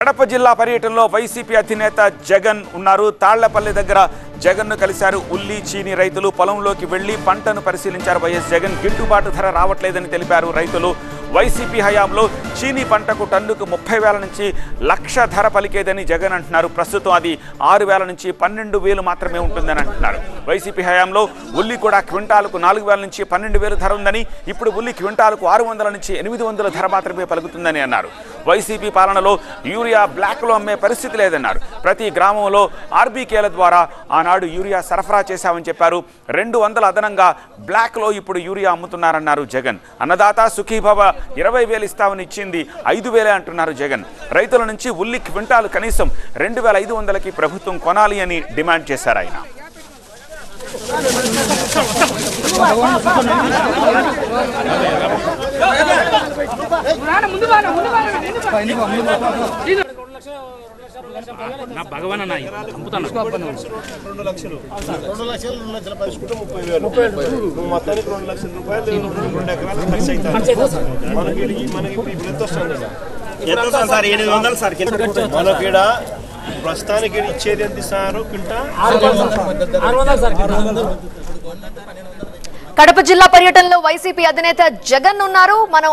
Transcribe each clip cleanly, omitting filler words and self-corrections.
కడప జిల్లా పర్యటనలో వైసీపీ అధినేత జగన్ ఉన్నారు. తాళ్లపల్లి దగ్గర జగన్ను కలిశారు. ఉల్లి చీని రైతులు పొలంలోకి వెళ్లి పంటను పరిశీలించారు. వైఎస్ జగన్ గిట్టుబాటు ధర రావట్లేదని తెలిపారు రైతులు. వైసీపీ హయాంలో చీని పంటకు టన్నుకు 30,000 నుంచి 1,00,000 ధర పలికేదని జగన్ అంటున్నారు. ప్రస్తుతం అది 6,000 నుంచి 12,000 మాత్రమే ఉంటుందని అంటున్నారు. వైసీపీ హయాంలో ఉల్లి కూడా క్వింటాలకు 4,000 నుంచి 12,000 ధర ఉందని, ఇప్పుడు ఉల్లి క్వింటాలకు 600 నుంచి 800 ధర మాత్రమే పలుకుతుందని అన్నారు. వైసీపీ పాలనలో యూరియా బ్లాక్లో అమ్మే పరిస్థితి లేదన్నారు. ప్రతి గ్రామంలో ఆర్బీకేల ద్వారా ఆనాడు యూరియా సరఫరా చేశామని చెప్పారు. 200 అదనంగా బ్లాక్లో ఇప్పుడు యూరియా అమ్ముతున్నారన్నారు జగన్. అన్నదాత సుఖీభవ 20,000 ఇస్తామని ఇచ్చింది 5,000 అంటున్నారు జగన్. రైతుల నుంచి ఉల్లి క్వింటాలు కనీసం 2,500కి ప్రభుత్వం కొనాలి అని డిమాండ్ చేశారు ఆయన. భగవాన్ మొత్తానికి 2,00,000 రూపాయలు 2 ఎకరాలు ఖర్చు అవుతుంది. మనకి ఇప్పుడు ఎంత వస్తుంది సార్? 800 సార్. మనకి ఇక్కడ ప్రస్తుతానికి ఇచ్చేది ఎంత ఇస్తారు? కడప జిల్లా పర్యటనలో వైసీపీ అధినేత జగన్ ఉన్నారు. మనం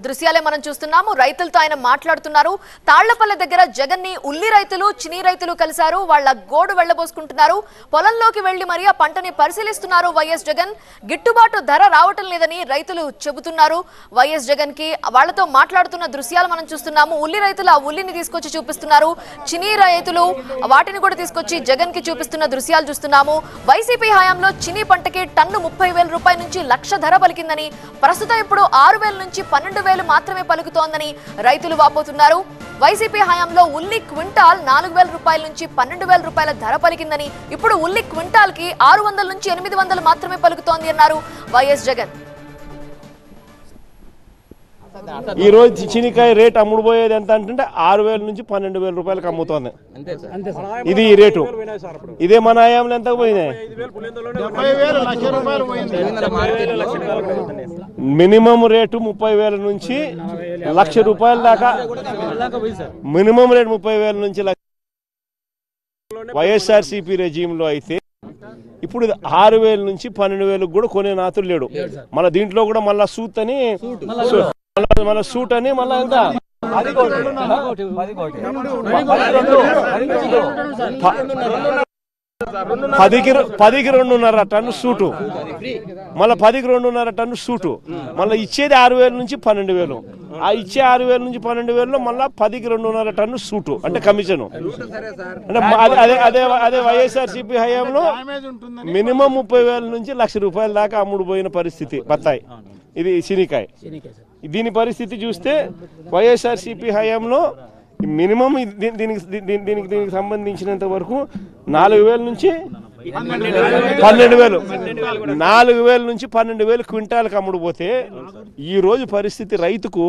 దృశ్యాలే మనం చూస్తున్నాము. రైతులతో ఆయన మాట్లాడుతున్నారు. తాళ్లపల్లె దగ్గర జగన్ ని ఉల్లి రైతులు చిని రైతులు కలిశారు. వాళ్ళ గోడు వెళ్లబోసుకుంటున్నారు. పొలంలోకి వెళ్లి మరి ఆ పంటని పరిశీలిస్తున్నారు వైఎస్ జగన్. గిట్టుబాటు ధర రావటం లేదని రైతులు చెబుతున్నారు. వైఎస్ జగన్ కి వాళ్ళతో మాట్లాడుతున్న దృశ్యాలు మనం చూస్తున్నాము. ఉల్లి రైతులు ఆ ఉల్లిని తీసుకొచ్చి చూపిస్తున్నారు. చిని రైతులు వాటిని కూడా తీసుకొచ్చి జగన్ కి చూపిస్తున్న దృశ్యాలు చూస్తున్నాము. వైసీపీ హయాంలో చిని పంటకి టన్ను 30,000 రూపాయల నుంచి 1,00,000 ధర పలికిందని, ప్రస్తుతం ఇప్పుడు 6,000 నుంచి 12,000 మాత్రమే పలుకుతోందని రైతులు వాపోతున్నారు. వైసీపీ హయాంలో ఉల్లి క్వింటాల్ 4,000 రూపాయల నుంచి 12,000 రూపాయల ధర పలికిందని, ఇప్పుడు ఉల్లి క్వింటాల్ కి 600 నుంచి 800 మాత్రమే పలుకుతోంది అన్నారు వైఎస్ జగన్. ఈ రోజు చినికాయ రేట్ అమ్ముడుపోయేది ఎంత అంటే 6,000 నుంచి 12,000 రూపాయలకు అమ్ముతోంది. ఇది ఈ రేటు. ఇదే మన హయాంలో ఎంత పోయినాయి? మినిమం రేటు 30,000 నుంచి 1,00,000 రూపాయల దాకా. మినిమం రేటు 30,000 నుంచి వైఎస్ఆర్సీపీ రెజీమ్లో అయితే ఇప్పుడు 6,000 నుంచి 12,000 కూడా కొనే నాతులు లేడు. మన దీంట్లో కూడా మళ్ళా సూట్ అని మన సూట్ అని మళ్ళా ఎంత 10కి 2.5 టన్ను సూటు, మళ్ళీ 10కి 2.5 టన్ను సూటు. మళ్ళీ ఇచ్చేది 6,000 నుంచి 12,000. ఆ ఇచ్చే 6,000 నుంచి 12,000లో మళ్ళీ 10కి 2.5 టన్ను సూటు అంటే కమిషను. అంటే అదే వైఎస్ఆర్సీపీ హయాంలో మినిమం 30,000 నుంచి 1,00,000 రూపాయల దాకా అమ్ముడు పోయిన పరిస్థితి బత్తాయి. ఇది శనికాయ. దీని పరిస్థితి చూస్తే వైఎస్ఆర్సీపీ హయాంలో మినిమం దీనికి సంబంధించినంత వరకు 4,000 నుంచి 12,000, 4,000 నుంచి 12,000 క్వింటాల్కి అమ్ముడుపోతే ఈ రోజు పరిస్థితి రైతుకు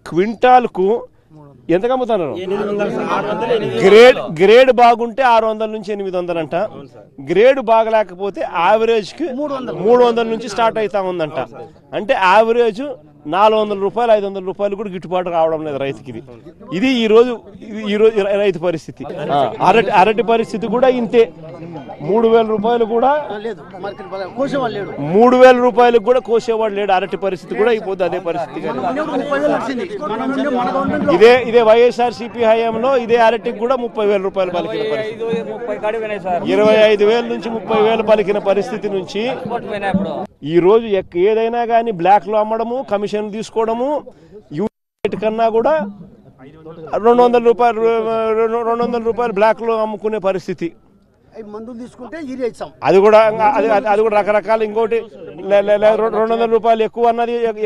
క్వింటాల్కు ఎంతకు అమ్ముతున్నారు? గ్రేడ్ బాగుంటే 600 నుంచి 800 అంట. గ్రేడ్ బాగలేకపోతే యావరేజ్కి 300 నుంచి స్టార్ట్ అవుతా ఉందంట. అంటే యావరేజ్ 400 రూపాయలు 500 రూపాయలు కూడా గిట్టుబాటు రావడం లేదు రైతుకి. ఇది ఈ రోజు రైతు పరిస్థితి. అరటి పరిస్థితి కూడా ఇంతే. 3,000 రూపాయలు కూడా 3,000 రూపాయలకు కూడా కోసేవాడు లేడు. అరటి పరిస్థితి కూడా అయిపోతుంది అదే పరిస్థితి. ఇదే వైఎస్ఆర్సీపీ హయాంలో ఇదే అరటికి కూడా 30,000 రూపాయలు పలికిన పరిస్థితి. 25,000 నుంచి 30,000 పలికిన పరిస్థితి నుంచి ఈ రోజు ఏదైనా కానీ బ్లాక్ లో అమ్మడము, కమిషన్ తీసుకోవడము, యూనిట్ కన్నా కూడా 200 రూపాయలు బ్లాక్ లో అమ్ముకునే పరిస్థితి. అది కూడా రకరకాల. ఇంకోటి 200 రూపాయలు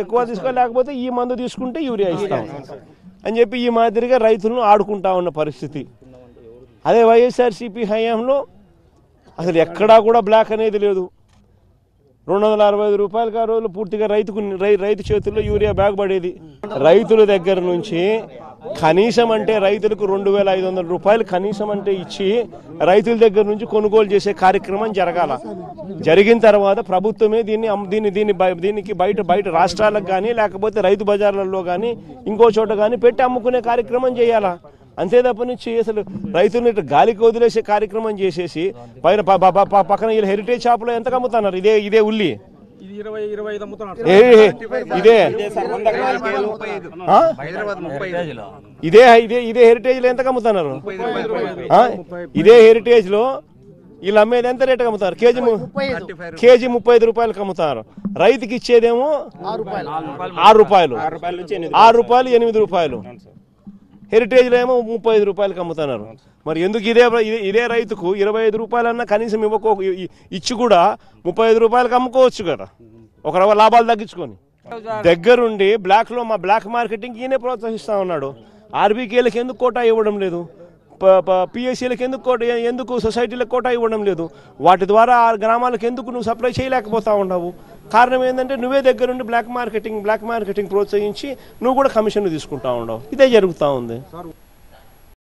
ఎక్కువ తీసుకో, లేకపోతే ఈ మందు తీసుకుంటే యూరియా ఇస్తాం అని చెప్పి ఈ మాదిరిగా రైతులను ఆడుకుంటా ఉన్న పరిస్థితి. అదే వైఎస్ఆర్సీపీ హయాంలో అసలు ఎక్కడా కూడా బ్లాక్ అనేది లేదు. 265 రూపాయలకి ఆ రోజులు పూర్తిగా రైతు చేతుల్లో యూరియా బ్యాగ్ పడేది. రైతుల దగ్గర నుంచి కనీసం అంటే రైతులకు 2,500 రూపాయలు కనీసం అంటే ఇచ్చి రైతుల దగ్గర నుంచి కొనుగోలు చేసే కార్యక్రమం జరగాల. జరిగిన తర్వాత ప్రభుత్వమే దీనికి బయట రాష్ట్రాలకు కానీ లేకపోతే రైతు బజార్లలో కానీ ఇంకో చోట కానీ పెట్టి అమ్ముకునే కార్యక్రమం చేయాలా. అంతే తప్ప నుంచి అసలు రైతులను ఇట్లా గాలికి వదిలేసే కార్యక్రమం చేసేసి పైన పక్కన హెరిటేజ్ షాపులో ఎంత అమ్ముతున్నారు? ఇదే ఉల్లి ఇదే హెరిటేజ్ లో ఎంత అమ్ముతున్నారు? ఇదే హెరిటేజ్ లో వీళ్ళు అమ్మేది ఎంత రేటుకి అమ్ముతారు? కేజీ 35 రూపాయలకు అమ్ముతారు. రైతుకి ఇచ్చేదేమో 6 రూపాయలు, 8 రూపాయలు. హెరిటేజ్ లో ఏమో 35 రూపాయలకు అమ్ముతున్నారు. మరి ఎందుకు ఇదే రైతుకు 25 రూపాయలన్నా కనీసం ఇచ్చి కూడా 35 రూపాయలకు అమ్ముకోవచ్చు కదా, ఒక రవ్వ లాభాలు తగ్గించుకొని. దగ్గరుండి బ్లాక్ మార్కెటింగ్ ఈయనే ప్రోత్సహిస్తా ఉన్నాడు. ఆర్బీకేలకు ఎందుకు కోటా ఇవ్వడం లేదు? పిఎస్సీలకు ఎందుకు సొసైటీలకు కోటా ఇవ్వడం లేదు? వాటి ద్వారా ఆ గ్రామాలకు ఎందుకు నువ్వు సప్లై చేయలేకపోతా ఉన్నావు? కారణం ఏంటంటే నువ్వే దగ్గరుండి బ్లాక్ మార్కెటింగ్ ప్రోత్సహించి నువ్వు కూడా కమిషన్ తీసుకుంటా ఉండవు. ఇదే జరుగుతూ ఉంది.